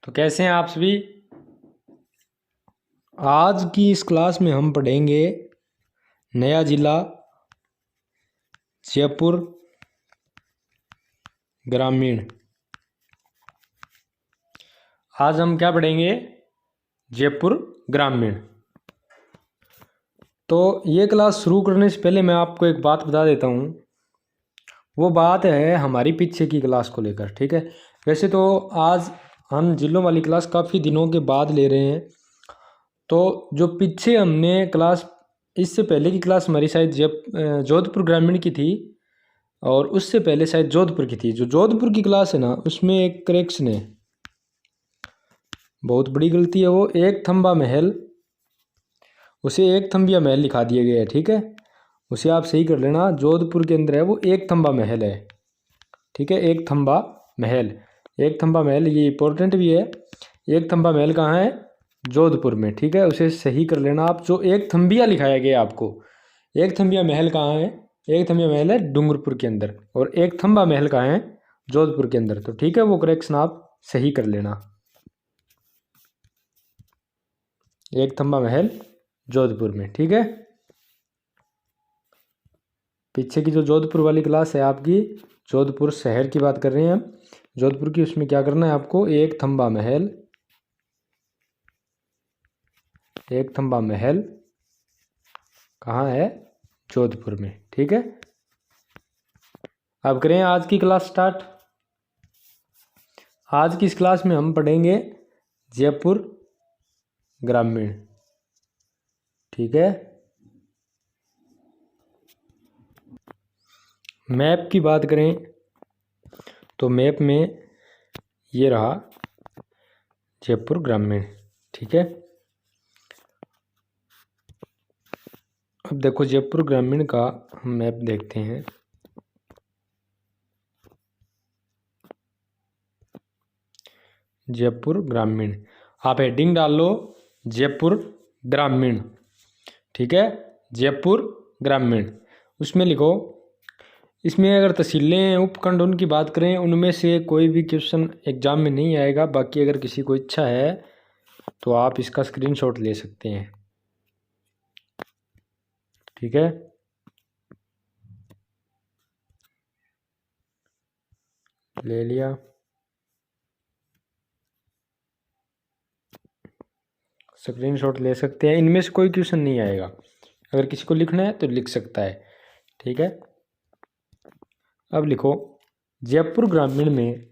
तो कैसे हैं आप सभी। आज की इस क्लास में हम पढ़ेंगे नया जिला जयपुर ग्रामीण। आज हम क्या पढ़ेंगे? जयपुर ग्रामीण। तो ये क्लास शुरू करने से पहले मैं आपको एक बात बता देता हूँ। वो बात है हमारी पीछे की क्लास को लेकर, ठीक है। वैसे तो आज हम जिलों वाली क्लास काफ़ी दिनों के बाद ले रहे हैं। तो जो पीछे हमने क्लास, इससे पहले की क्लास हमारी शायद जोधपुर ग्रामीण की थी, और उससे पहले शायद जोधपुर की थी। जो जोधपुर की क्लास है ना, उसमें एक करेक्शन है, बहुत बड़ी गलती है। वो एक थंबा महल, उसे एक थंबिया महल लिखा दिया गया है, ठीक है। उसे आप सही कर लेना। जोधपुर के अंदर है वो एक थंबा महल है, ठीक है। एक थंबा महल, एक थंबा महल, ये इंपॉर्टेंट भी है। एक थंबा महल कहाँ है? जोधपुर में, ठीक है। उसे सही कर लेना आप। जो एक थंबिया लिखाया गया आपको, एक थंबिया महल कहाँ है? एक थंबिया महल है डूंगरपुर के अंदर, और एक थंबा महल कहाँ है? जोधपुर के अंदर। तो ठीक है, वो करेक्शन आप सही कर लेना। एक थंबा महल जोधपुर में, ठीक है। पीछे की जो जोधपुर वाली क्लास है आपकी, जोधपुर शहर की बात कर रहे हैं हम, जोधपुर की, उसमें क्या करना है आपको? एक थंबा महल, एक थंबा महल कहाँ है? जोधपुर में, ठीक है। अब करें आज की क्लास स्टार्ट। आज की इस क्लास में हम पढ़ेंगे जयपुर ग्रामीण, ठीक है। मैप की बात करें तो मैप में ये रहा जयपुर ग्रामीण, ठीक है। अब देखो जयपुर ग्रामीण का हम मैप देखते हैं। जयपुर ग्रामीण, आप हेडिंग डाल लो जयपुर ग्रामीण, ठीक है। जयपुर ग्रामीण, उसमें लिखो। इसमें अगर तहसीलें उपखंड उनकी बात करें, उनमें से कोई भी क्वेश्चन एग्जाम में नहीं आएगा। बाकी अगर किसी को इच्छा है तो आप इसका स्क्रीनशॉट ले सकते हैं, ठीक है। ले लिया, स्क्रीनशॉट ले सकते हैं। इनमें से कोई क्वेश्चन नहीं आएगा। अगर किसी को लिखना है तो लिख सकता है, ठीक है। अब लिखो जयपुर ग्रामीण में,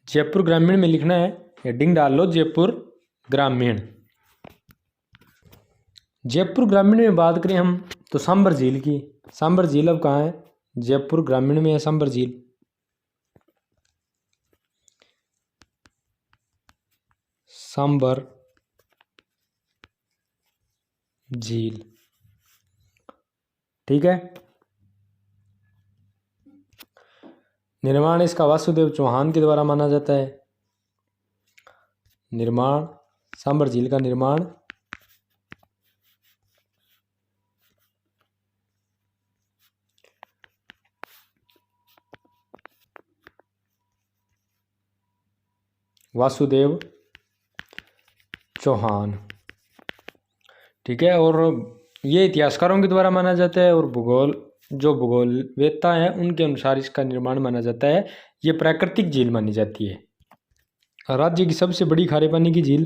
जयपुर ग्रामीण में लिखना है, हेडिंग डाल लो जयपुर ग्रामीण। जयपुर ग्रामीण में बात करें हम तो सांबर झील की। सांबर झील अब कहाँ है? जयपुर ग्रामीण में है सांबर झील। सांबर झील, ठीक है। निर्माण इसका वासुदेव चौहान के द्वारा माना जाता है। निर्माण, सांबर झील का निर्माण वासुदेव चौहान, ठीक है। और ये इतिहासकारों के द्वारा माना जाता है, और जो भूगोलवेत्ता हैं उनके अनुसार इसका निर्माण माना जाता है। ये प्राकृतिक झील मानी जाती है। राज्य की सबसे बड़ी खारे पानी की झील,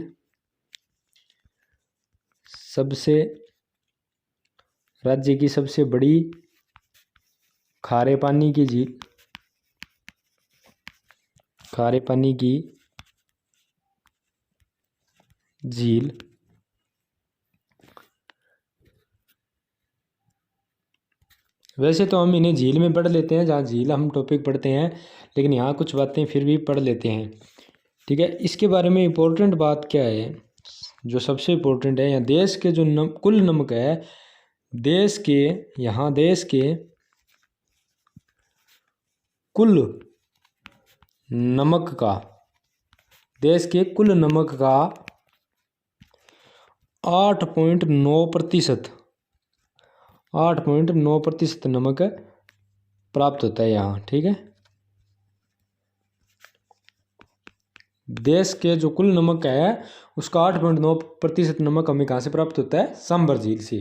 राज्य की सबसे बड़ी खारे पानी की झील, खारे पानी की झील वैसे तो हम इन्हें झील में पढ़ लेते हैं, जहाँ झील हम टॉपिक पढ़ते हैं, लेकिन यहाँ कुछ बातें फिर भी पढ़ लेते हैं, ठीक है। इसके बारे में इम्पोर्टेंट बात क्या है? जो सबसे इम्पोर्टेंट है, यहाँ देश के जो कुल नमक है, देश के कुल नमक का, देश के कुल नमक का 8.9%, 8.9% नमक प्राप्त होता है यहाँ, ठीक है। देश के जो कुल नमक है उसका 8.9% नमक हमें कहाँ से प्राप्त होता है? सांभर झील से।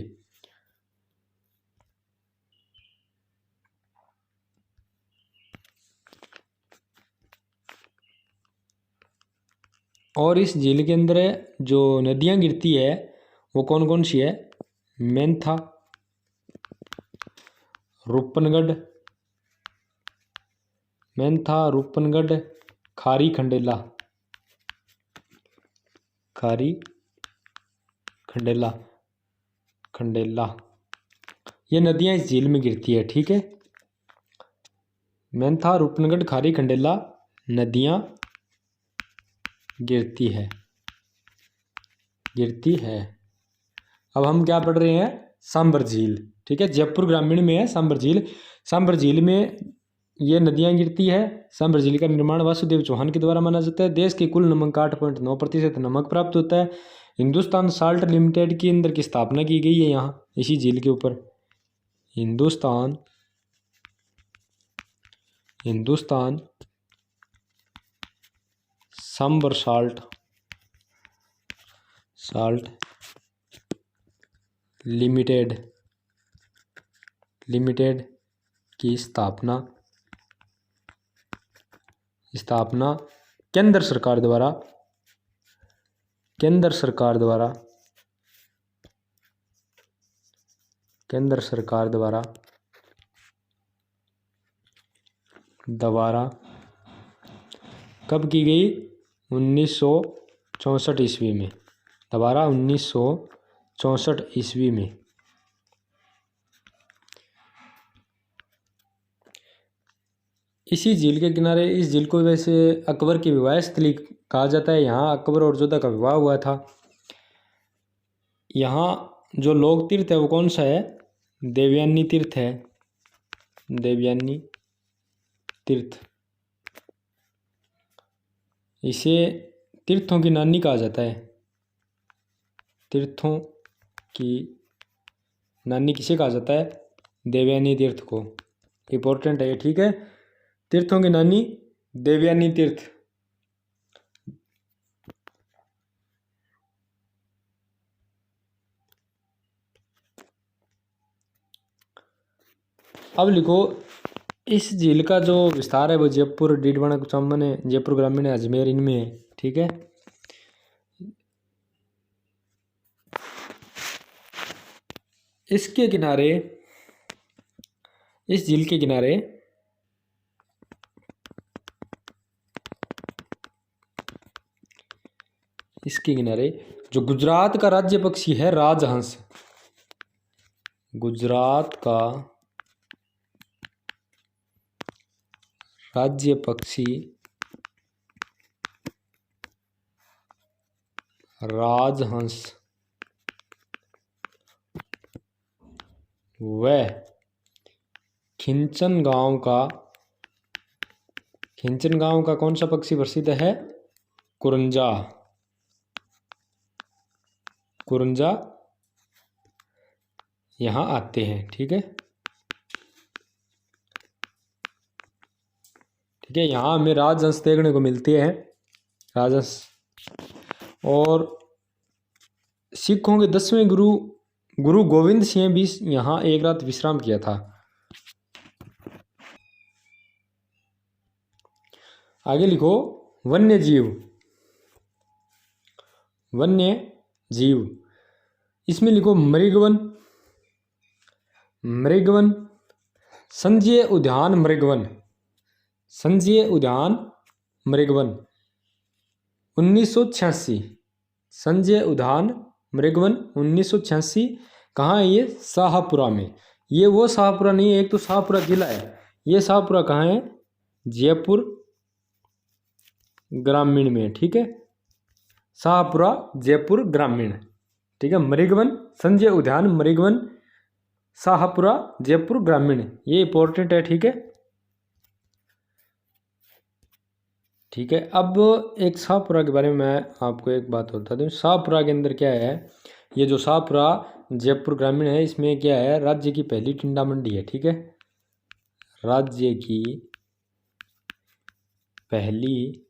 और इस झील के अंदर जो नदियाँ गिरती है वो कौन कौन सी है? मेंथा, रूपनगढ़, रूपनगढ़, खारी खंडेला, खारी खंडेला, खंडेला, ये नदियाँ इस झील में गिरती है। ठीक है, मेंथा, रूपनगढ़, खारी खंडेला नदियाँ गिरती है, गिरती है। अब हम क्या पढ़ रहे हैं? सांभर झील। ठीक है, जयपुर ग्रामीण में है सांभर झील। सांभर झील में ये नदियाँ गिरती है। सांभर झील का निर्माण वासुदेव चौहान के द्वारा माना जाता है। देश के कुल नमक का 8.9% नमक प्राप्त होता है। हिंदुस्तान साल्ट लिमिटेड के अंदर की स्थापना की गई है यहाँ इसी झील के ऊपर। हिंदुस्तान सांभर साल्ट लिमिटेड की स्थापना केंद्र सरकार द्वारा कब की गई? 1964 ईस्वी में। दोबारा 1964 ईस्वी में। इसी झील के किनारे, इस झील को वैसे अकबर की विवाह स्थली कहा जाता है। यहाँ अकबर और जोधा का विवाह हुआ था। यहाँ जो लोक तीर्थ है वो कौन सा है? देवयानी तीर्थ है, देवयानी तीर्थ। इसे तीर्थों की नानी कहा जाता है। तीर्थों की नानी किसे कहा जाता है? देवयानी तीर्थ को। इंपॉर्टेंट है ये। ठीक है, तीर्थों की नानी देवयानी तीर्थ। अब लिखो, इस झील का जो विस्तार है वो जयपुर, डीडवाना, कुचामन है, जयपुर ग्रामीण है, अजमेर, इनमें है। ठीक है, इसके किनारे, इस झील के किनारे इसके किनारे जो गुजरात का राज्य पक्षी है राजहंस, गुजरात का राज्य पक्षी राजहंस, वह खिंचन गांव का कौन सा पक्षी प्रसिद्ध है? कुरंजा यहाँ आते हैं। ठीक है, यहाँ हमें राजहंस देखने को मिलते हैं, राजहंस। और सिखों के 10वें गुरु गोविंद सिंह भी यहाँ एक रात विश्राम किया था। आगे लिखो, वन्य जीव। इसमें लिखो मृगवन, संजय उद्यान मृगवन, 1986। संजय उद्यान मृगवन 1986। कहाँ है ये? शाहपुरा में। ये वो शाहपुरा नहीं है, एक तो शाहपुरा जिला है, ये शाहपुरा कहाँ है? जयपुर ग्रामीण में। ठीक है, शाहपुरा जयपुर ग्रामीण। ठीक है, मृगवन, संजय उद्यान मृगवन, शाहपुरा जयपुर ग्रामीण, ये इंपॉर्टेंट है। ठीक है, अब एक शाहपुरा के बारे में मैं आपको एक बात बता दूं। शाहपुरा के अंदर क्या है? ये जो शाहपुरा जयपुर ग्रामीण है, इसमें क्या है? राज्य की पहली टिंडा मंडी है। ठीक है, राज्य की पहली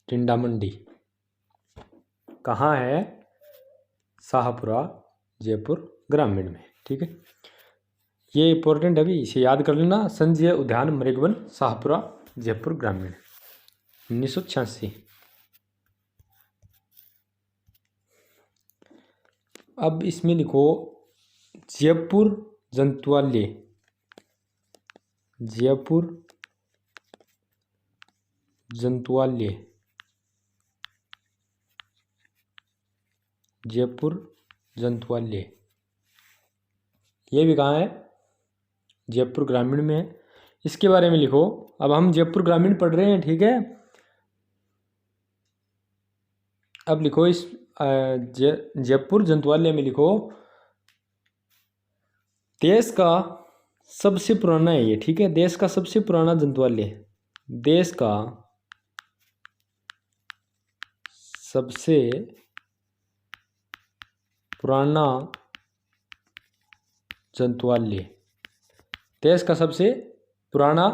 टिंडा मंडी कहाँ है? शाहपुरा जयपुर ग्रामीण में। ठीक है, ये इंपॉर्टेंट है, अभी इसे याद कर लेना। संजय उद्यान मृगवन शाहपुरा जयपुर ग्रामीण 1986। अब इसमें लिखो जयपुर जंतुआलय, जयपुर जंतुआलय, जयपुर जंतुआलय, ये भी कहाँ है? जयपुर ग्रामीण में है। इसके बारे में लिखो। अब हम जयपुर ग्रामीण पढ़ रहे हैं, ठीक है। अब लिखो इस जयपुर जंतुआलय में लिखो देश का सबसे पुराना है ये, ठीक है। देश का सबसे पुराना जंतुआलय, देश का सबसे पुराना जंतुआलय, देश का सबसे पुराना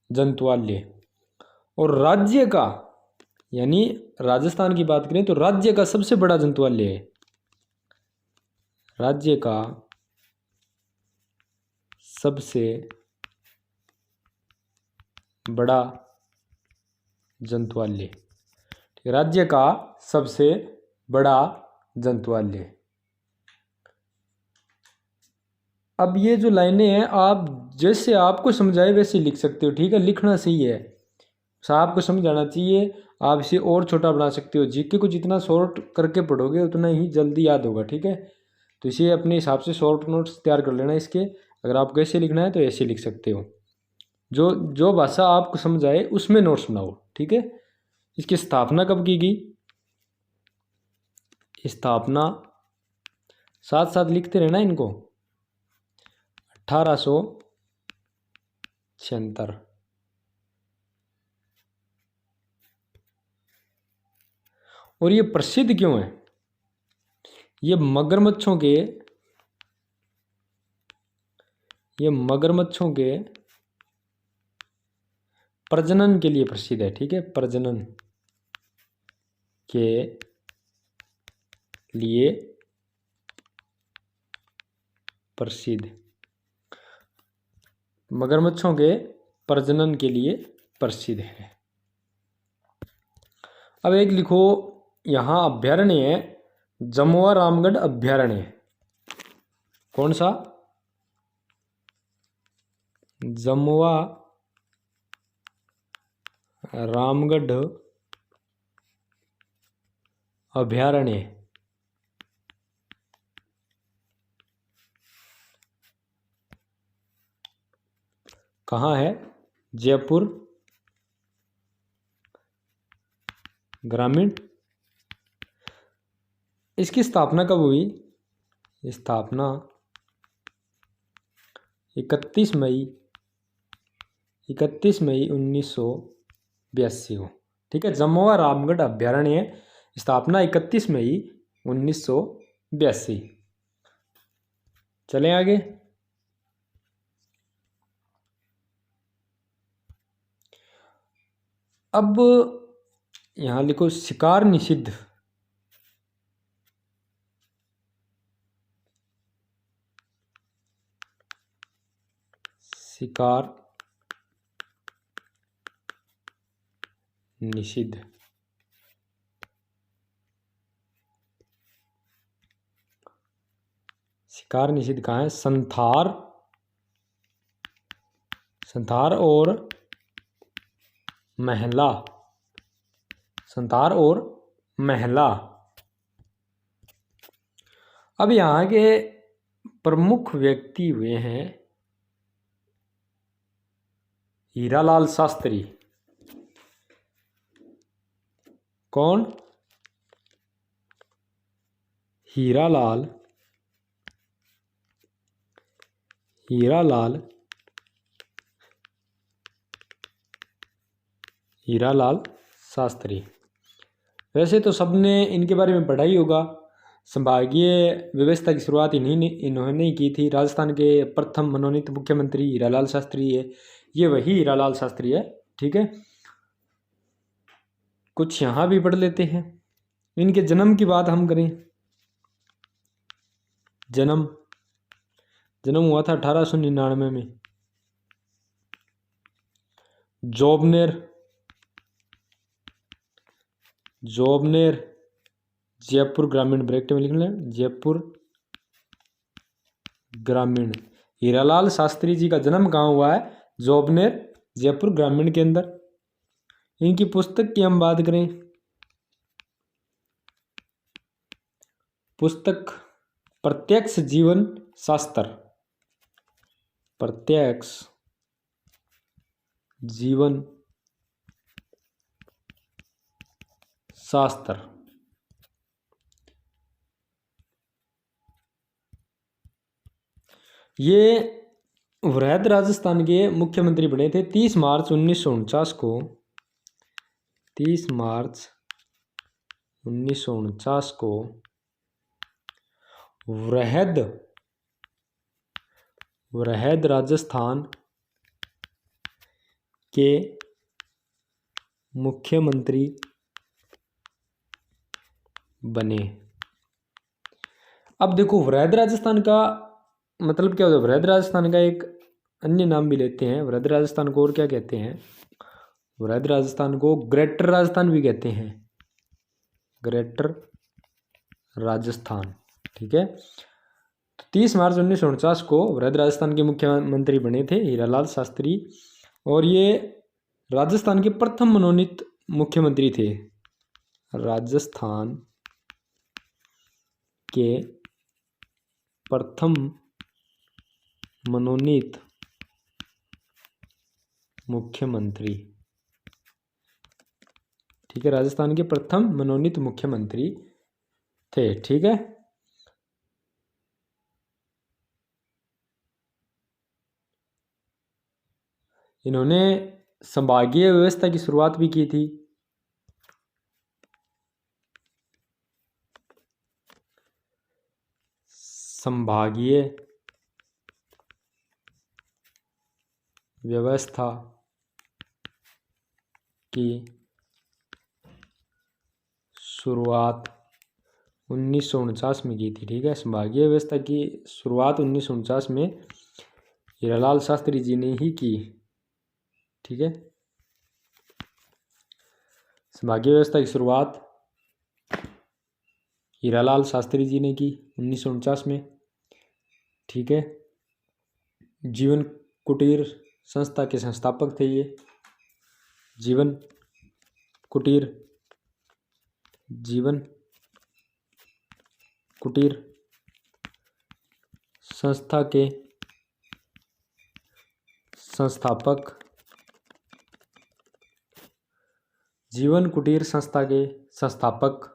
जंतुआलय। और राज्य का, यानी राजस्थान की बात करें तो राज्य का सबसे बड़ा जंतुआलय है, राज्य का सबसे बड़ा जंतुआलय, राज्य का सबसे बड़ा जंतुआलय। अब ये जो लाइनें हैं आप जैसे आपको समझाए वैसे लिख सकते हो, ठीक है। लिखना सही है, आपको समझ आना चाहिए। आप इसे और छोटा बना सकते हो, जीके को जितना शॉर्ट करके पढ़ोगे उतना ही जल्दी याद होगा, ठीक है। तो इसे अपने हिसाब से शॉर्ट नोट्स तैयार कर लेना इसके। अगर आपको ऐसे लिखना है तो ऐसे लिख सकते हो, जो जो भाषा आपको समझ आए उसमें नोट्स बनाओ, ठीक है। इसकी स्थापना कब की गई? स्थापना साथ साथ लिखते रहना इनको, 1876। और ये प्रसिद्ध क्यों है? ये मगरमच्छों के प्रजनन के लिए प्रसिद्ध है, ठीक है। प्रजनन के लिए प्रसिद्ध, मगरमच्छों के प्रजनन के लिए प्रसिद्ध है। अब एक लिखो, यहाँ अभ्यारण्य है जमुआ रामगढ़ अभ्यारण्य। कौन सा? जमुआ रामगढ़ अभ्यारण्य कहाँ है? जयपुर ग्रामीण। इसकी स्थापना कब हुई? स्थापना 31 मई 1982 को, ठीक है। जमुआ रामगढ़ अभ्यारण्य स्थापना 31 मई 1982। चलें आगे। अब यहां लिखो शिकार निषिद्ध। शिकार निषिद्ध, शिकार निषिद्ध कहाँ है? संथार, संथार और महला, संथार और महला। अब यहाँ के प्रमुख व्यक्ति हुए हैं हीरालाल शास्त्री। कौन? हीरालाल शास्त्री। वैसे तो सबने इनके बारे में पढ़ा ही होगा। संभागीय व्यवस्था की शुरुआत इन्होंने ही की थी। राजस्थान के प्रथम मनोनीत मुख्यमंत्री हीरालाल शास्त्री है। ये वही हीरालाल शास्त्री है, ठीक है। कुछ यहाँ भी पढ़ लेते हैं। इनके जन्म की बात हम करें, जन्म हुआ था 1899 में। जोबनेर जयपुर ग्रामीण, ब्रैकेट में लिख लें जयपुर ग्रामीण। हीरालाल शास्त्री जी का जन्म कहाँ हुआ है? जोबनेर, जयपुर ग्रामीण के अंदर। इनकी पुस्तक की हम बात करें, पुस्तक प्रत्यक्ष जीवन शास्त्र, प्रत्यक्ष जीवन शास्त्र। ये वृहद राजस्थान के मुख्यमंत्री बने थे 30 मार्च 1949 को। 30 मार्च 1949 को वृहद राजस्थान के मुख्यमंत्री बने। अब देखो वृहद राजस्थान का मतलब क्या होता है? वृहद राजस्थान का एक अन्य नाम भी लेते हैं। वृहद राजस्थान को और क्या कहते हैं? वृहद राजस्थान को ग्रेटर राजस्थान भी कहते हैं, ग्रेटर राजस्थान। ठीक है, तो 30 मार्च 1949 को वृहद राजस्थान के मुख्यमंत्री बने थे हीरालाल शास्त्री, और ये राजस्थान के प्रथम मनोनीत मुख्यमंत्री थे। राजस्थान के प्रथम मनोनीत मुख्यमंत्री। ठीक है, राजस्थान के प्रथम मनोनीत मुख्यमंत्री थे। ठीक है, इन्होंने संभागीय व्यवस्था की शुरुआत भी की थी। संभागीय व्यवस्था की शुरुआत 1949 में की थी। ठीक है, संभागीय व्यवस्था की शुरुआत 1949 में हीरालाल शास्त्री जी ने ही की। ठीक है, संभागीय व्यवस्था की शुरुआत हीरालाल शास्त्री जी ने की 1949 में। ठीक है, जीवन कुटीर संस्था के संस्थापक थे ये। जीवन कुटीर संस्था के संस्थापक, जीवन कुटीर संस्था के संस्थापक।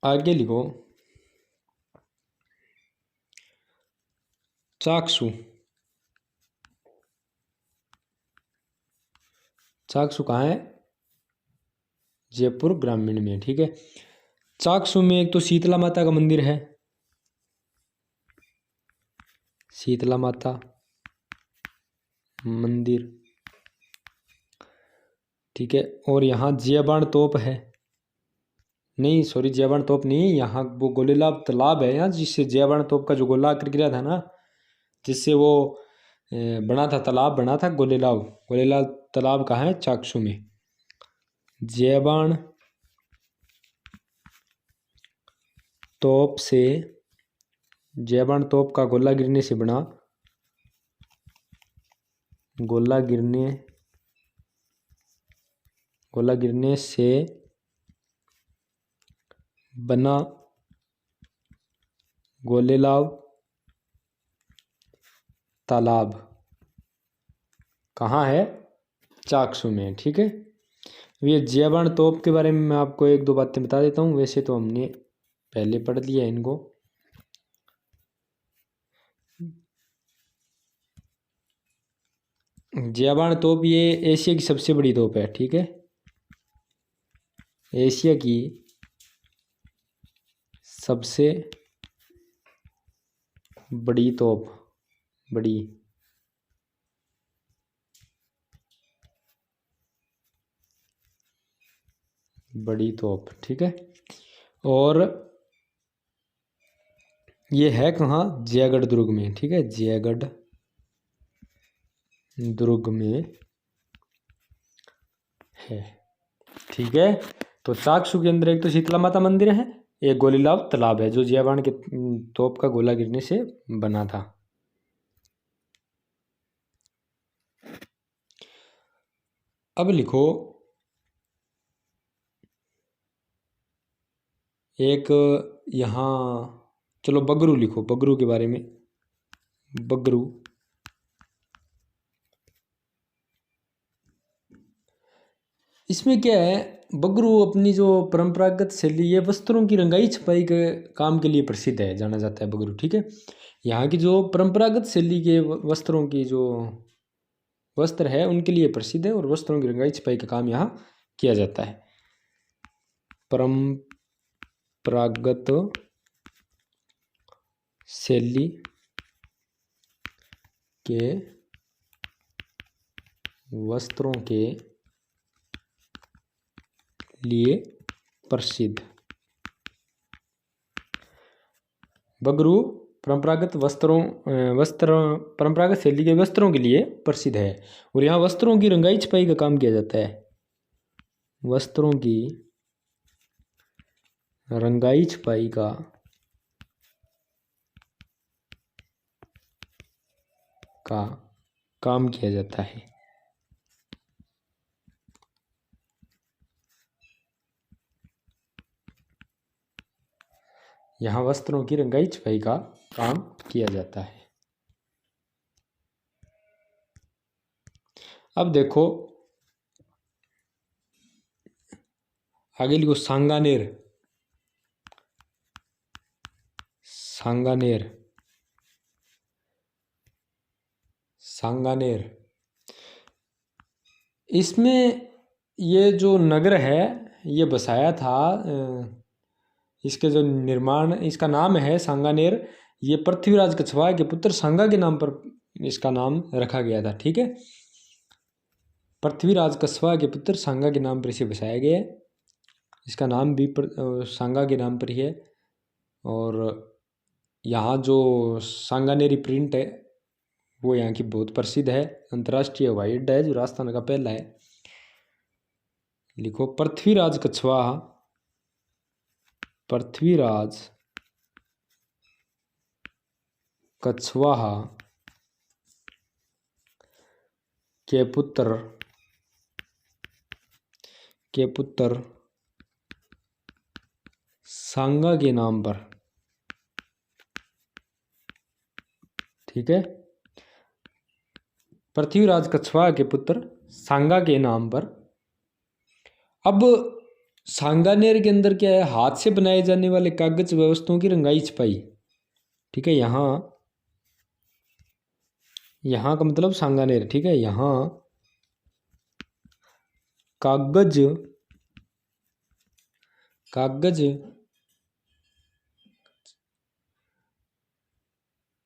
आगे लिखो, चाकसू कहाँ है? जयपुर ग्रामीण में। ठीक है, चाकसू में एक तो शीतला माता का मंदिर है, शीतला माता मंदिर। ठीक है, और यहाँ जयबाण तोप है, नहीं सॉरी जयबाण तोप नहीं, यहाँ वो गोलीलाल तालाब है यहाँ, जिससे जयबाण तोप का जो गोला आकर गिरा था ना, जिससे वो बना था, तालाब बना था गोलीलाल तालाब कहाँ है? चाकसू में। जयबाण तोप से, जयबाण तोप का गोला गिरने से बना, गोला गिरने से बना गोलीलाल तालाब कहाँ है? चाकसू में। ठीक है, ये जयबाण तोप के बारे में मैं आपको एक दो बातें बता देता हूँ, वैसे तो हमने पहले पढ़ लिया है इनको। जयबाण तोप ये एशिया की सबसे बड़ी तोप है। ठीक है, एशिया की सबसे बड़ी तोप बड़ी, बड़ी तोप, ठीक है। और ये है कहाँ, जयगढ़ दुर्ग में, ठीक है, जयगढ़ दुर्ग में है, ठीक है। तो चाकसू के अंदर एक तो शीतला माता मंदिर है, एक गोलीलाव तालाब है जो जयबाण के तोप का गोला गिरने से बना था। अब लिखो एक यहाँ, चलो बगरू लिखो, बगरू के बारे में। बगरू, इसमें क्या है, बगरू अपनी जो परंपरागत शैली, ये वस्त्रों की रंगाई छपाई के काम के लिए प्रसिद्ध है, जाना जाता है बगरू, ठीक है। यहाँ की जो परंपरागत शैली के वस्त्रों की जो वस्त्र है उनके लिए प्रसिद्ध है, और वस्त्रों की रंगाई छपाई का काम यहाँ किया जाता है। परंपरागत शैली के वस्त्रों के लिए प्रसिद्ध, बगरू परंपरागत परंपरागत शैली के वस्त्रों के लिए प्रसिद्ध है, और यहाँ वस्त्रों की रंगाई छपाई का काम किया जाता है। वस्त्रों की रंगाई छपाई का काम किया जाता है। यहाँ वस्त्रों की रंगाई छपाई का काम किया जाता है। अब देखो आगे लिखो सांगानेर, सांगानेर, सांगानेर। इसमें ये जो नगर है ये बसाया था, इसके जो निर्माण, इसका नाम है सांगानेर, ये पृथ्वीराज कछवाहा के पुत्र सांगा के नाम पर इसका नाम रखा गया था, ठीक है। पृथ्वीराज कछवाहा के पुत्र सांगा के नाम पर इसे बसाया गया है, इसका नाम भी सांगा के नाम पर ही है। और यहाँ जो सांगानेरी प्रिंट है वो यहाँ की बहुत प्रसिद्ध है, अंतर्राष्ट्रीय हवाई अड्डा है जो राजस्थान का पहला है। लिखो पृथ्वीराज कछवाहा, पृथ्वीराज कछवाहा के पुत्र सांगा के नाम पर, ठीक है। पृथ्वीराज कछवाहा के पुत्र सांगा के नाम पर। अब सांगानेर के अंदर क्या है, हाथ से बनाए जाने वाले कागज व वस्तुओं की रंगाई छपाई, ठीक है। यहाँ का मतलब सांगानेर, ठीक है। यहाँ कागज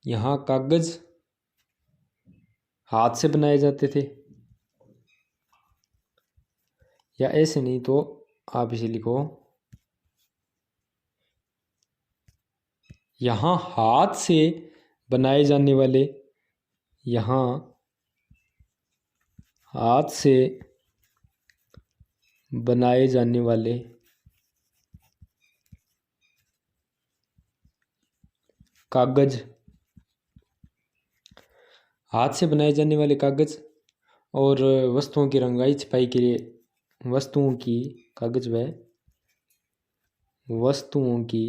यहाँ कागज हाथ से बनाए जाते थे, या ऐसे नहीं तो आप इसे लिखो, यहाँ हाथ से बनाए जाने वाले, यहाँ हाथ से बनाए जाने वाले कागज, हाथ से बनाए जाने वाले कागज और वस्तुओं की रंगाई छपाई के लिए, वस्तुओं की कागज व वस्तुओं की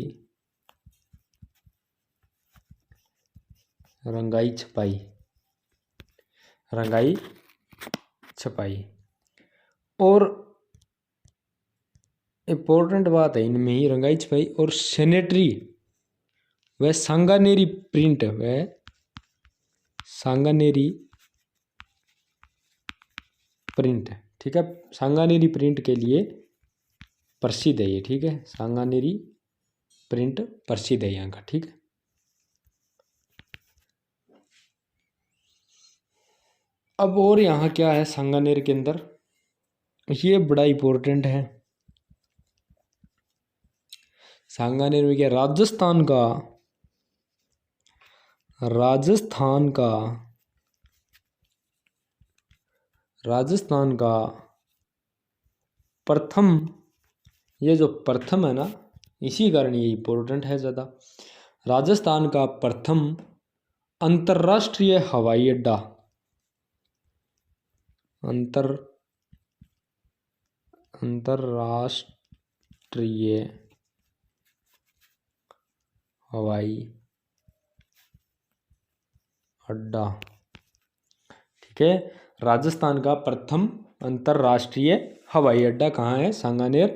रंगाई छपाई, रंगाई छपाई। और इम्पोर्टेंट बात है इनमें ही रंगाई छपाई और सैनिटरी व सांगानेरी प्रिंट, व सांगानेरी प्रिंट, ठीक है। सांगानेरी प्रिंट के लिए प्रसिद्ध है ये, ठीक है। सांगानेरी प्रिंट प्रसिद्ध है यहाँ का, ठीक है। अब और यहाँ क्या है सांगानेर के अंदर, ये बड़ा इम्पोर्टेंट है। सांगानेर में क्या, राजस्थान का प्रथम, ये जो प्रथम है ना, इसी कारण ये इम्पोर्टेंट है ज़्यादा। राजस्थान का प्रथम अंतर्राष्ट्रीय हवाई अड्डा, अंतर्राष्ट्रीय हवाई अड्डा, ठीक है। राजस्थान का प्रथम अंतर्राष्ट्रीय हवाई अड्डा कहाँ है, सांगानेर।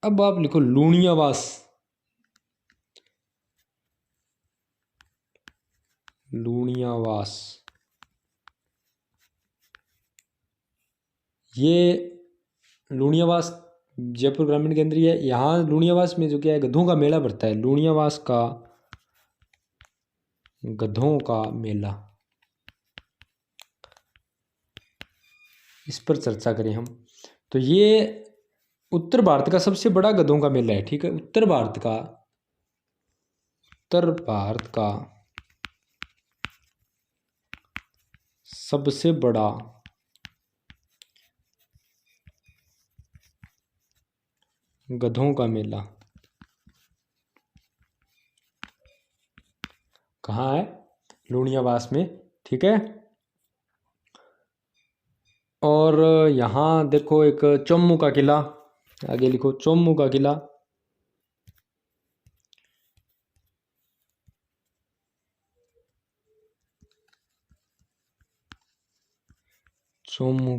अब आप लिखो लूणियावास, ये लूणियावास जयपुर ग्रामीण केंद्र है। यहाँ लूणियावास में जो क्या है, गधों का मेला भरता है। लूणियावास का गधों का मेला, इस पर चर्चा करें हम तो ये उत्तर भारत का सबसे बड़ा गधों का मेला है, ठीक है। उत्तर भारत का सबसे बड़ा गधों का मेला कहाँ है, लूणियावास में, ठीक है। और यहाँ देखो एक चोमू का किला, आगे लिखो चोमू का किला, चोमू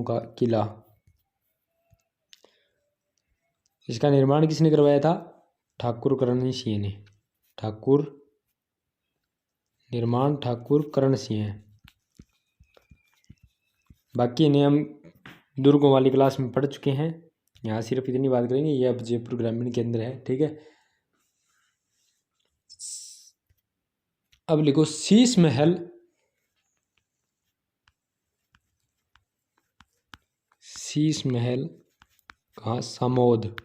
का किला। इसका निर्माण किसने करवाया था, ठाकुर करण सिंह ने। निर्माण ठाकुर करण सिंह है। बाकी इन्हें हम दुर्गों वाली क्लास में पढ़ चुके हैं, यहाँ सिर्फ इतनी बात करेंगे। ये अब जयपुर ग्रामीण केंद्र है, ठीक है। अब लिखो शीश महल, कहाँ, समोद,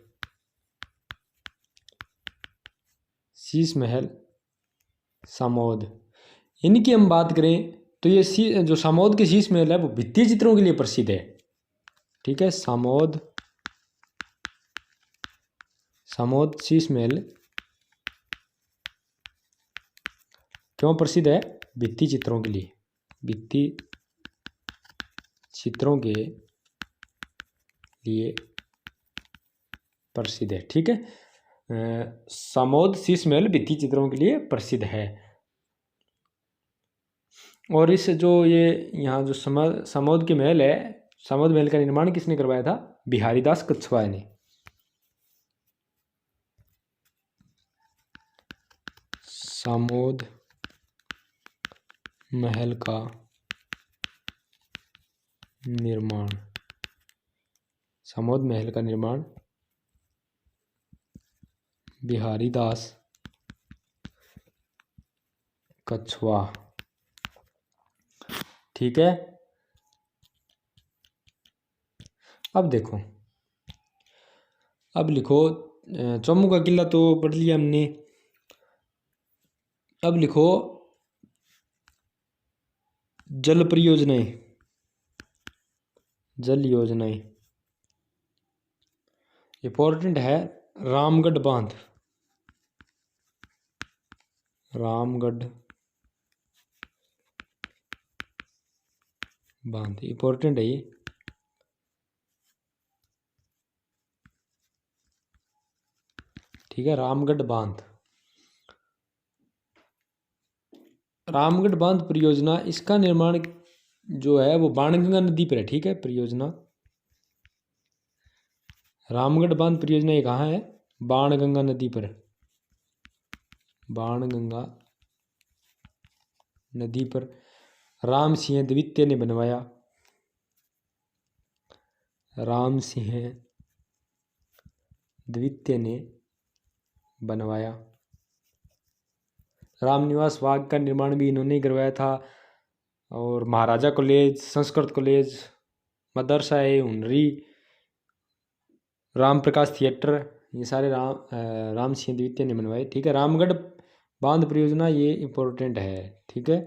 शीश महल समोद। इनकी हम बात करें तो ये जो समोद के शीश महल है वो भित्ति चित्रों के लिए प्रसिद्ध है, ठीक है। समोद शीश महल क्यों प्रसिद्ध है, भित्ति चित्रों के लिए, प्रसिद्ध है, ठीक है। समोद शीश महल भित्ति चित्रों के लिए प्रसिद्ध है। और इस जो ये यहाँ जो समोद के महल है, समोद महल का निर्माण किसने करवाया था, बिहारी दास कछवाहा ने। समोद महल का निर्माण बिहारी दास कछवाहा, ठीक है। अब देखो, अब लिखो चोमू का किला तो पढ़ लिया हमने। अब लिखो जल योजनाएं इंपॉर्टेंट है। रामगढ़ बांध इंपॉर्टेंट है ये, ठीक है। रामगढ़ बांध परियोजना, इसका निर्माण जो है वो बाणगंगा नदी पर है, ठीक है। परियोजना रामगढ़ बांध परियोजना ये कहाँ है, बाणगंगा नदी पर, राम सिंह द्वितीय ने बनवाया, द्वितीय ने बनवाया। रामनिवास बाग का निर्माण भी इन्होंने ही करवाया था। और महाराजा कॉलेज, संस्कृत कॉलेज, मदरसा ए हुनरी, राम प्रकाश थिएटर, ये सारे राम सिंह द्वितीय ने बनवाए। ठीक है। रामगढ़ बांध परियोजना ये इम्पोर्टेंट है। ठीक है।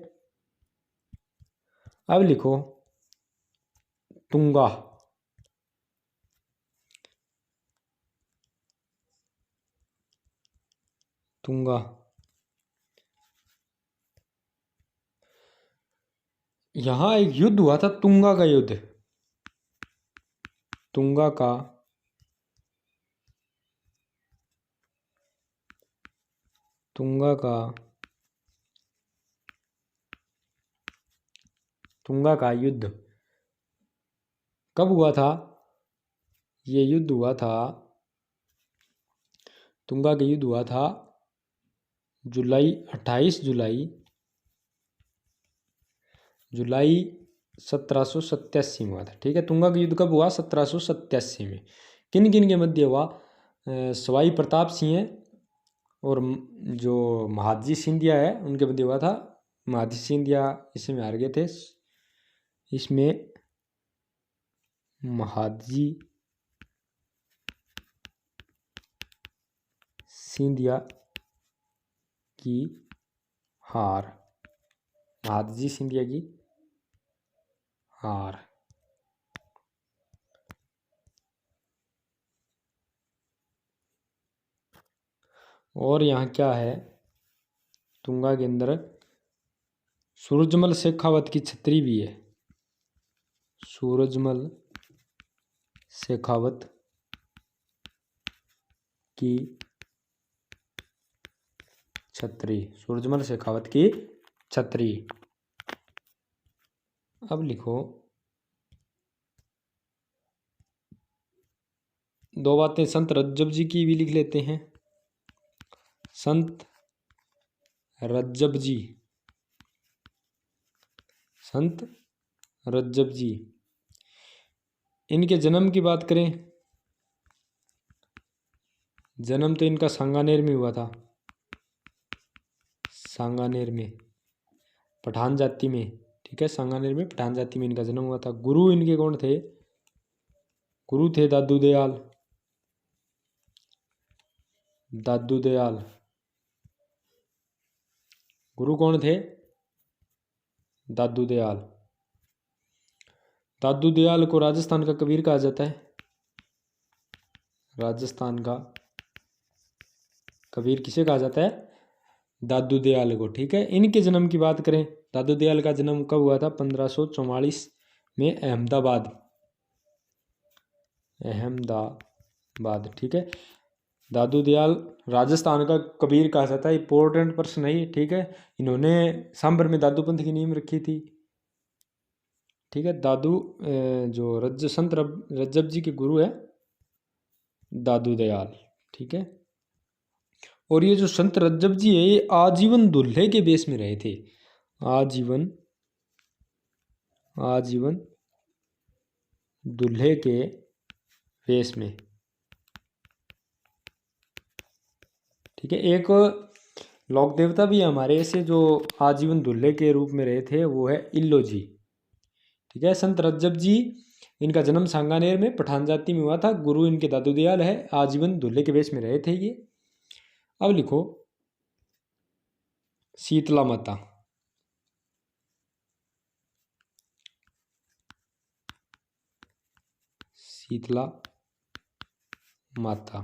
अब लिखो तुंगा। तुंगा यहां एक युद्ध हुआ था, तुंगा का युद्ध। तुंगा का युद्ध कब हुआ था? ये युद्ध हुआ था, तुंगा का युद्ध हुआ था 28 जुलाई 1787 में हुआ था। ठीक है। तुंगा का युद्ध कब हुआ? 1787 में। किन किन के मध्य हुआ? सवाई प्रताप सिंह और जो महादजी सिंधिया है उनके मध्य हुआ था। महादजी सिंधिया इसमें हार गए थे। इसमें महादजी सिंधिया की हार। महादजी सिंधिया की हार। और यहाँ क्या है, तुंगा के अंदर सूरजमल शेखावत की छतरी भी है। सूरजमल शेखावत की छतरी। सूरजमल शेखावत की छतरी। अब लिखो दो बातें संत रज्जब जी की भी लिख लेते हैं। संत रज्जब जी, संत रज्जब जी, इनके जन्म की बात करें, जन्म तो इनका सांगानेर में हुआ था। सांगानेर में, पठान जाति में। ठीक है। सांगानेर में पठान जाति में इनका जन्म हुआ था। गुरु इनके कौन थे? गुरु थे दादू दयाल। दादू दयाल गुरु कौन थे? दादू दयाल। दादू दयाल को राजस्थान का कबीर कहा जाता है। राजस्थान का कबीर किसे कहा जाता है? दादू दयाल को। ठीक है। इनके जन्म की बात करें, दादू दयाल का जन्म कब हुआ था? 1544 में अहमदाबाद। ठीक है। दादू दयाल राजस्थान का कबीर कहा जाता है। इंपॉर्टेंट पर्सन है। ठीक है। इन्होंने सांभर में दादू पंथ की नींव रखी थी। ठीक है। दादू जो संत रज्जब जी के गुरु है दादू दयाल। ठीक है। और ये जो संत रज्जब जी है ये आजीवन दूल्हे के बेस में रहे थे। आजीवन दूल्हे के बेस में। ठीक है। एक लोक देवता भी है हमारे ऐसे जो आजीवन दूल्हे के रूप में रहे थे, वो है इल्लो जी। ठीक है। संत रज्जब जी, इनका जन्म सांगानेर में पठान जाति में हुआ था। गुरु इनके दादू दयाल है। आजीवन दूल्हे के वेश में रहे थे ये। अब लिखो शीतला माता। शीतला माता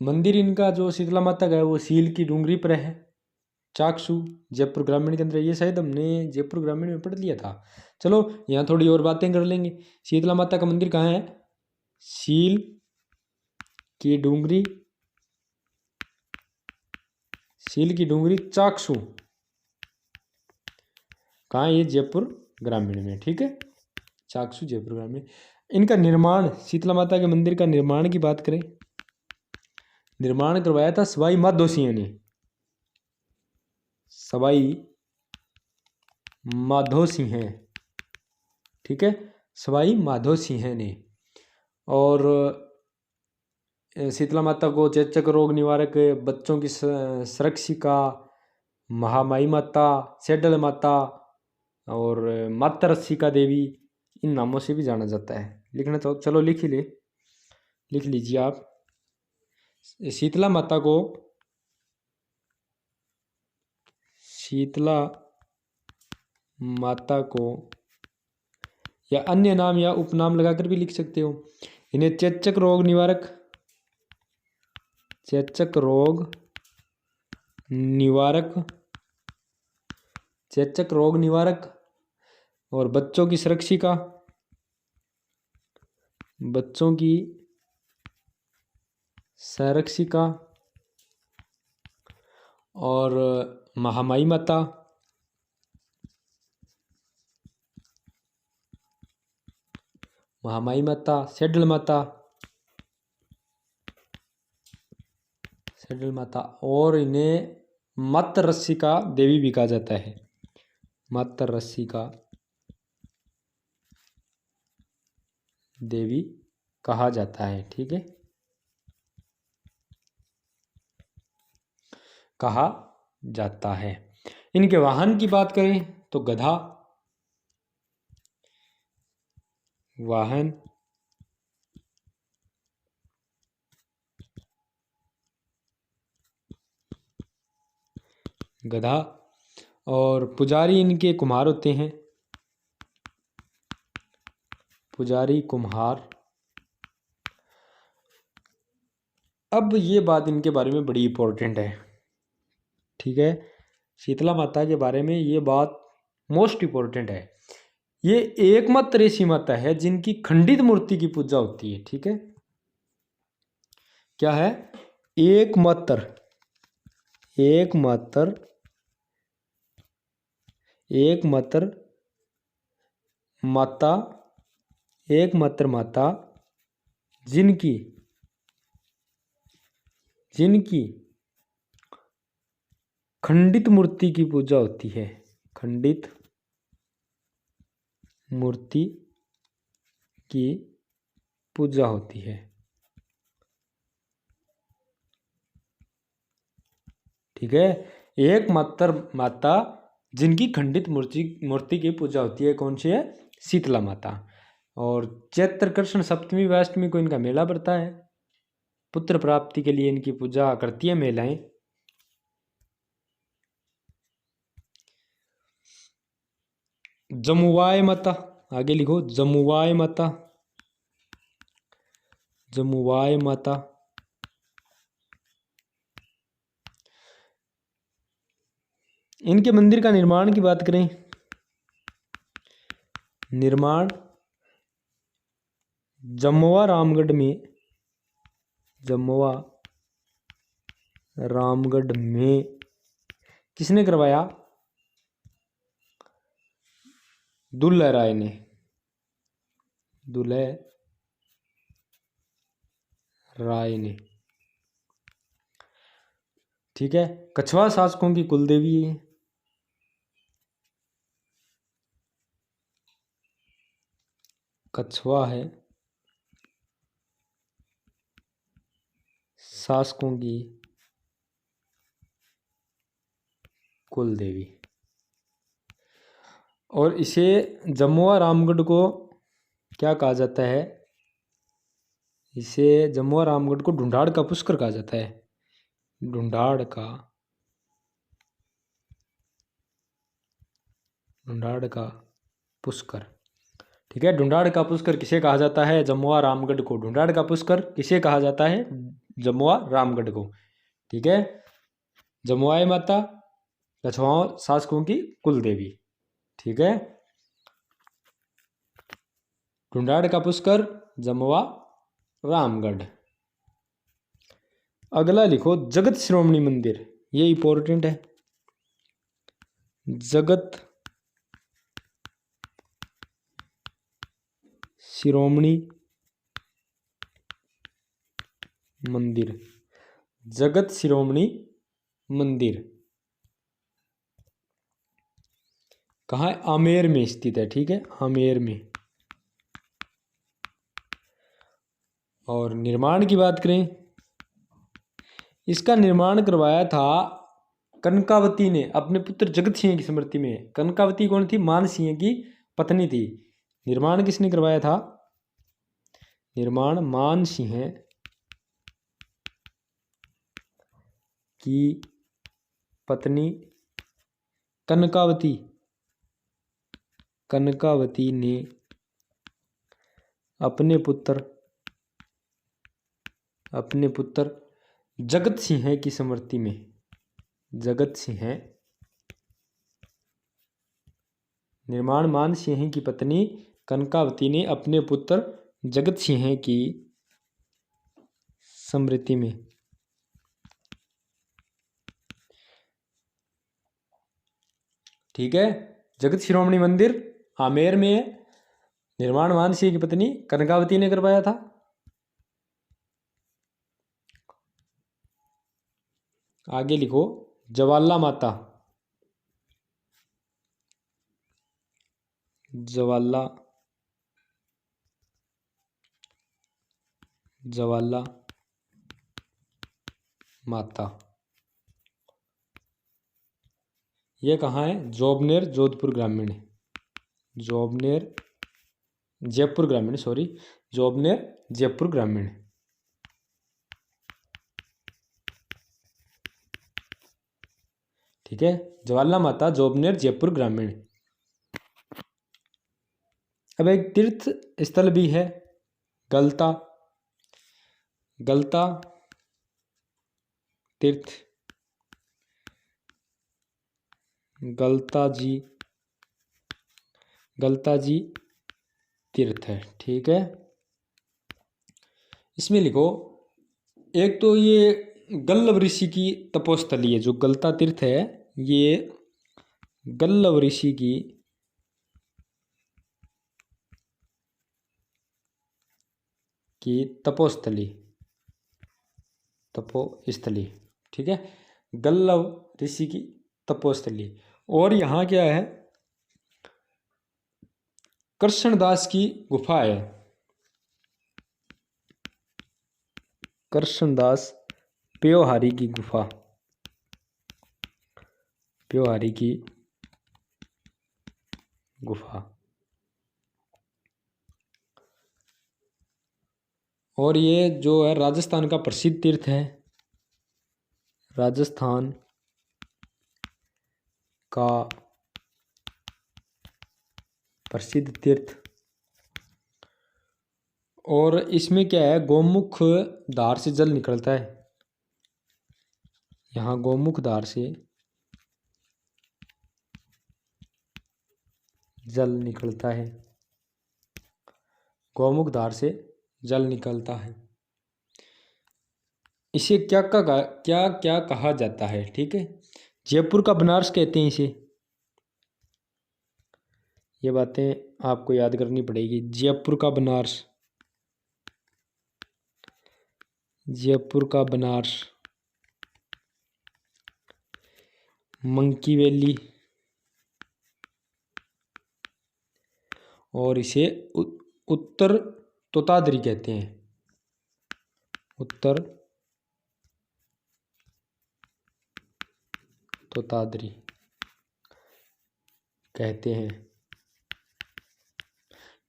मंदिर इनका जो शीतला माता का है वो सील की डूंगरी पर है। चाकसू जयपुर ग्रामीण के अंदर। ये शायद हमने जयपुर ग्रामीण में पढ़ लिया था। चलो यहाँ थोड़ी और बातें कर लेंगे। शीतला माता का मंदिर कहाँ है? सील की डूंगरी, सील की डूंगरी चाकसू। कहाँ है ये? जयपुर ग्रामीण में। ठीक है। चाकसू जयपुर ग्रामीण। इनका निर्माण, शीतला माता के मंदिर का निर्माण की बात करें, निर्माण करवाया था सवाई माधो सिंह ने। सवाई माधो सिंह ठीक है, सवाई माधो सिंह ने। और शीतला माता को चेचक रोग निवारक, बच्चों की सुरक्षिका, महामाई माता, सेडल माता और माता रसिका देवी, इन नामों से भी जाना जाता है। लिखना चाहो चलो लिख ही ले, लिख लीजिए आप। शीतला माता को, शीतला माता को या अन्य नाम या उपनाम लगाकर भी लिख सकते हो। इन्हें चेचक रोग निवारक, चेचक रोग निवारक, चेचक रोग निवारक और बच्चों की सुरक्षिका, बच्चों की संरक्षिका और महामाई माता, महामाई माता, सेडल माता, सेडल माता, और इन्हें माता रसिका देवी भी कहा जाता है, माता रसिका देवी कहा जाता है। ठीक है, कहा जाता है। इनके वाहन की बात करें तो गधा, वाहन गधा, और पुजारी इनके कुम्हार होते हैं, पुजारी कुम्हार। अब ये बात इनके बारे में बड़ी इंपॉर्टेंट है। ठीक है, शीतला माता के बारे में ये बात मोस्ट इंपॉर्टेंट है। ये एकमात्र ऐसी माता है जिनकी खंडित मूर्ति की पूजा होती है। ठीक है, क्या है? एकमात्र, एकमात्र, एकमात्र माता, एकमात्र माता जिनकी, जिनकी खंडित मूर्ति की पूजा होती है, खंडित मूर्ति की पूजा होती है। ठीक है, एकमात्र माता जिनकी खंडित मूर्ति की पूजा होती है, कौन सी है? शीतला माता। और चैत्र कृष्ण सप्तमी व अष्टमी को इनका मेला पड़ता है। पुत्र प्राप्ति के लिए इनकी पूजा करती है महिलाएं। जमुवाय माता, आगे लिखो जमुवाय माता, जमुवाय माता। इनके मंदिर का निर्माण की बात करें, निर्माण जमुआ रामगढ़ में, जमुआ रामगढ़ में किसने करवाया? दुल्हे राय ने, दुल्हे राय ने। ठीक है, कछवा शासकों की कुलदेवी है। कछवा है शासकों की कुलदेवी। और इसे जमुआ रामगढ़ को क्या कहा जाता है? इसे जमुआ रामगढ़ को ढूंढाड़ का पुष्कर कहा जाता है, ढूंढाड़ का, ढूंढाड़ का पुष्कर। ठीक है, ढूंढाड़ का पुष्कर किसे कहा जाता है? जमुआ रामगढ़ को। ढूंढाड़ का पुष्कर किसे कहा जाता है? जमुआ रामगढ़ को। ठीक है, जमुआई माता कछवाओं शासकों की कुल देवी। ठीक है, ढूंढाड़ का पुष्कर, जमुआ रामगढ़। अगला लिखो जगत शिरोमणि मंदिर, ये इंपॉर्टेंट है। जगत शिरोमणि मंदिर, जगत शिरोमणि मंदिर कहाँ है? आमेर में स्थित है। ठीक है, आमेर में, और निर्माण की बात करें, इसका निर्माण करवाया था कनकावती ने अपने पुत्र जगत सिंह की स्मृति में। कनकावती कौन थी? मान सिंह की पत्नी थी। निर्माण किसने करवाया था? निर्माण मान सिंह की पत्नी कनकावती ने अपने पुत्र जगत सिंह की स्मृति में, निर्माण मान सिंह की पत्नी कनकावती ने अपने पुत्र जगत सिंह की स्मृति में, ठीक है, जगत शिरोमणि मंदिर आमेर में है। निर्माण मान सिंह की पत्नी कनकावती ने करवाया था। आगे लिखो ज्वाला माता, ज्वाला माता, ये कहाँ है? जोबनेर जोधपुर ग्रामीण, जोबनेर जयपुर ग्रामीण, जोबनेर जयपुर ग्रामीण। ठीक है, ज्वाला माता जोबनेर जयपुर ग्रामीण। अब एक तीर्थ स्थल भी है गलता तीर्थ, गलता जी तीर्थ है। ठीक है, इसमें लिखो, एक तो ये गल्लव ऋषि की तपोस्थली है। जो गलता तीर्थ है ये गल्लव ऋषि की तपोस्थली, ठीक है, गल्लव ऋषि की तपोस्थली। और यहाँ क्या है? कृष्णदास की गुफा है, कृष्णदास प्योहारी की गुफा, और ये जो है राजस्थान का प्रसिद्ध तीर्थ है, राजस्थान का प्रसिद्ध तीर्थ। और इसमें क्या है? गोमुख धार से जल निकलता है। यहाँ गोमुख धार से जल निकलता है, गोमुख धार से जल निकलता है। इसे क्या कहा जाता है? ठीक है, जयपुर का बनारस कहते हैं इसे। ये बातें आपको याद करनी पड़ेगी। जयपुर का बनारस, मंकी वैली, और इसे उत्तर तोतादरी कहते हैं, उत्तर तोतादरी कहते हैं।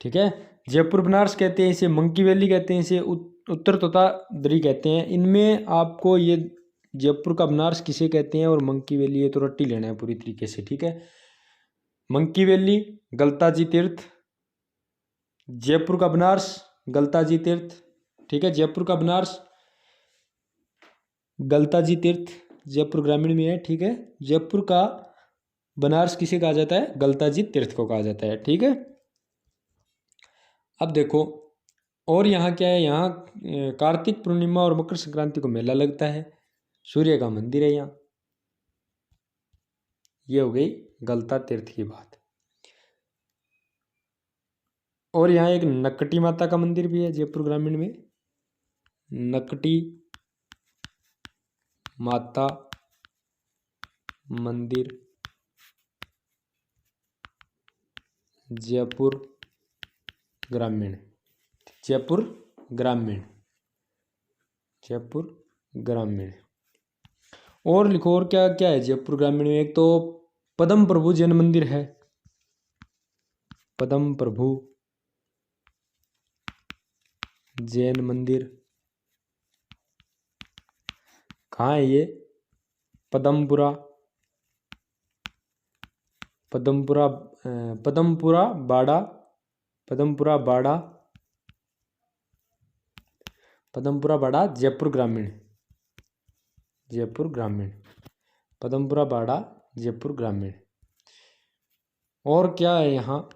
ठीक है, जयपुर बनारस कहते हैं इसे, मंकी वैली कहते हैं इसे, उत्तर तोतादरी कहते हैं। इनमें आपको ये जयपुर का बनारस किसे कहते हैं और मंकी वैली, ये तो रट्टी लेना है पूरी तरीके से। ठीक है, मंकी वैली गलता जी तीर्थ, जयपुर का बनारस गलता जी तीर्थ। ठीक है, जयपुर का बनारस गलता जी तीर्थ जयपुर ग्रामीण में है। ठीक है, जयपुर का बनारस किसे कहा जाता है? गलता जी तीर्थ को कहा जाता है। ठीक है, अब देखो, और यहाँ क्या है? यहाँ कार्तिक पूर्णिमा और मकर संक्रांति को मेला लगता है, सूर्य का मंदिर है यहाँ। ये हो गई गलता तीर्थ की बात। और यहाँ एक नकटी माता का मंदिर भी है जयपुर ग्रामीण में, नकटी माता मंदिर जयपुर ग्रामीण, जयपुर ग्रामीण। और लिखो, और क्या क्या है जयपुर ग्रामीण में। एक तो पद्म प्रभु जैन मंदिर है, पद्म प्रभु जैन मंदिर। कहाँ है ये? पदमपुरा, पदमपुरा, पदमपुरा बाड़ा, पदमपुरा बाड़ा, पदमपुरा बाड़ा जयपुर ग्रामीण, जयपुर ग्रामीण, पदमपुरा बाड़ा जयपुर ग्रामीण। और क्या है यहाँ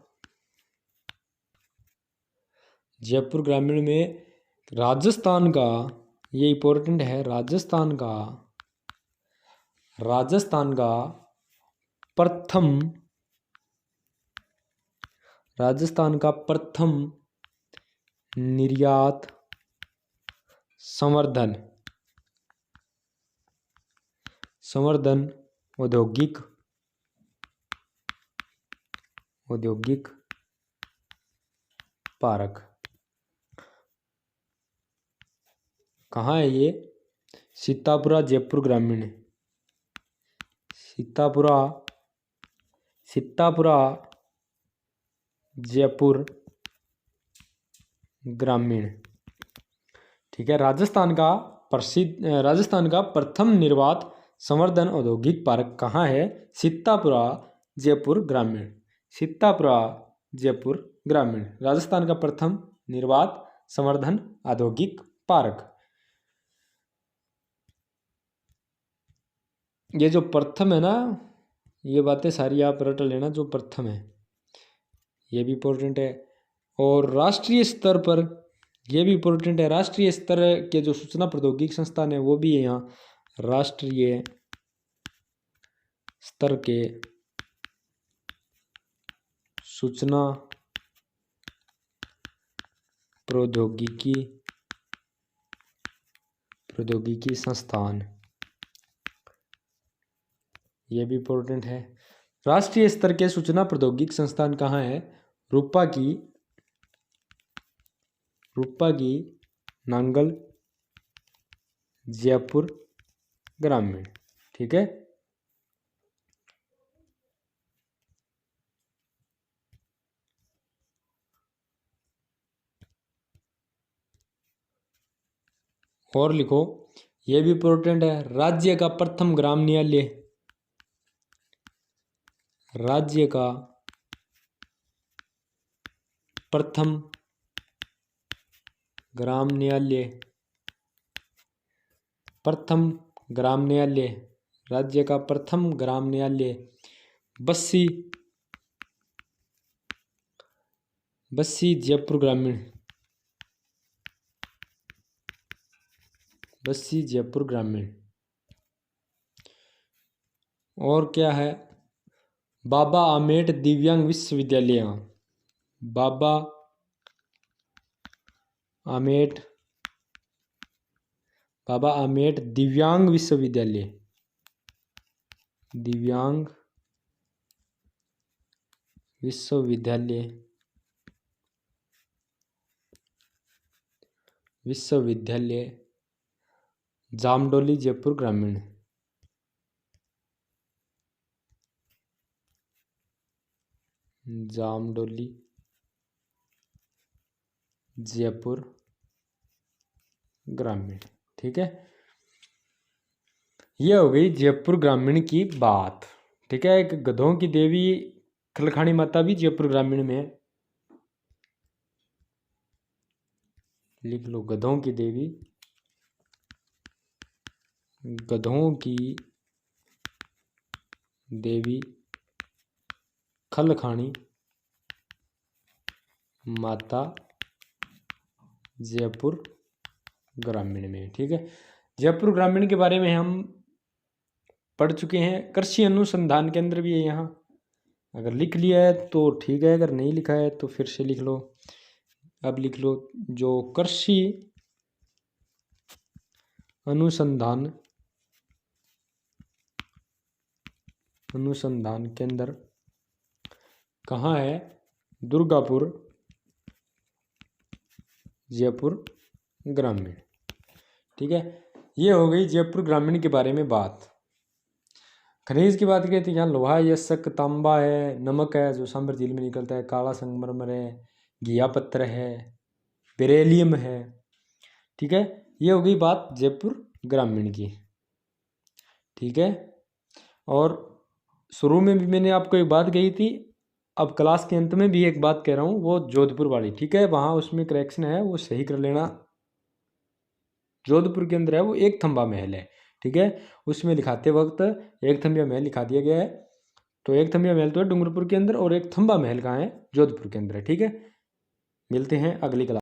जयपुर ग्रामीण में? राजस्थान का, ये इंपॉर्टेंट है, राजस्थान का, राजस्थान का प्रथम, राजस्थान का प्रथम निर्यात संवर्धन, संवर्धन औद्योगिक, औद्योगिक पार्क कहाँ है ये? सीतापुरा जयपुर ग्रामीण, सीतापुरा, सीतापुरा जयपुर ग्रामीण। ठीक है, राजस्थान का प्रसिद्ध, राजस्थान का प्रथम निर्वात संवर्धन औद्योगिक पार्क कहाँ है? सीतापुरा जयपुर ग्रामीण, सीतापुरा जयपुर ग्रामीण, राजस्थान का प्रथम निर्वात संवर्धन औद्योगिक पार्क। ये जो प्रथम है ना, ये बातें सारी आप रट लेना, जो प्रथम है ये भी इम्पोर्टेंट है। और राष्ट्रीय स्तर पर ये भी इम्पोर्टेंट है, राष्ट्रीय स्तर के जो सूचना प्रौद्योगिकी संस्थान है वो भी है यहाँ, राष्ट्रीय स्तर के सूचना प्रौद्योगिकी, प्रौद्योगिकी संस्थान, ये भी इम्पोर्टेंट है। राष्ट्रीय स्तर के सूचना प्रौद्योगिकी संस्थान कहाँ है? रूपा की, रूपा की नांगल जयपुर ग्रामीण। ठीक है, और लिखो, ये भी इम्पोर्टेंट है, राज्य का प्रथम ग्राम न्यायालय, राज्य का प्रथम ग्राम न्यायालय, प्रथम ग्राम न्यायालय, राज्य का प्रथम ग्राम न्यायालय बस्सी, बस्सी जयपुर ग्रामीण, बस्सी जयपुर ग्रामीण। और क्या है? बाबा आमेट दिव्यांग विश्वविद्यालय, बाबा आमेट, बाबा आमेट दिव्यांग विश्वविद्यालय, दिव्यांग विश्वविद्यालय, विश्वविद्यालय जामडोली जयपुर ग्रामीण, जामडोली जयपुर ग्रामीण। ठीक है, ये हो गई जयपुर ग्रामीण की बात। ठीक है, एक गधों की देवी खलखानी माता भी जयपुर ग्रामीण में है, लिख लो, गधों की देवी, गधों की देवी खलखानी माता जयपुर ग्रामीण में। ठीक है, जयपुर ग्रामीण के बारे में हम पढ़ चुके हैं। कृषि अनुसंधान केंद्र भी है यहाँ, अगर लिख लिया है तो ठीक है, अगर नहीं लिखा है तो फिर से लिख लो। अब लिख लो, जो कृषि अनुसंधान, अनुसंधान केंद्र कहाँ है? ठीक है, ये हो गई जयपुर ग्रामीण के बारे में बात। खनिज की बात करें तो यहाँ लोहा, यशक, तांबा है, नमक है जो सांबर झील में निकलता है, काला संगमरमर है, घिया पत्थर है, बेरेलियम है। ठीक है, ये हो गई बात जयपुर ग्रामीण की। ठीक है, और शुरू में भी मैंने आपको एक बात कही थी, अब क्लास के अंत में भी एक बात कह रहा हूँ, वो जोधपुर वाली। ठीक है, वहाँ उसमें करेक्शन है, वो सही कर लेना। जोधपुर के अंदर है वो एक थंबा महल है। ठीक है, उसमें लिखाते वक्त एक थंबिया महल लिखा दिया गया है। तो एक थंबिया महल तो है डूंगरपुर के अंदर, और एक थंबा महल कहाँ है, जोधपुर के अंदर है। ठीक है, मिलते हैं अगली क्लास।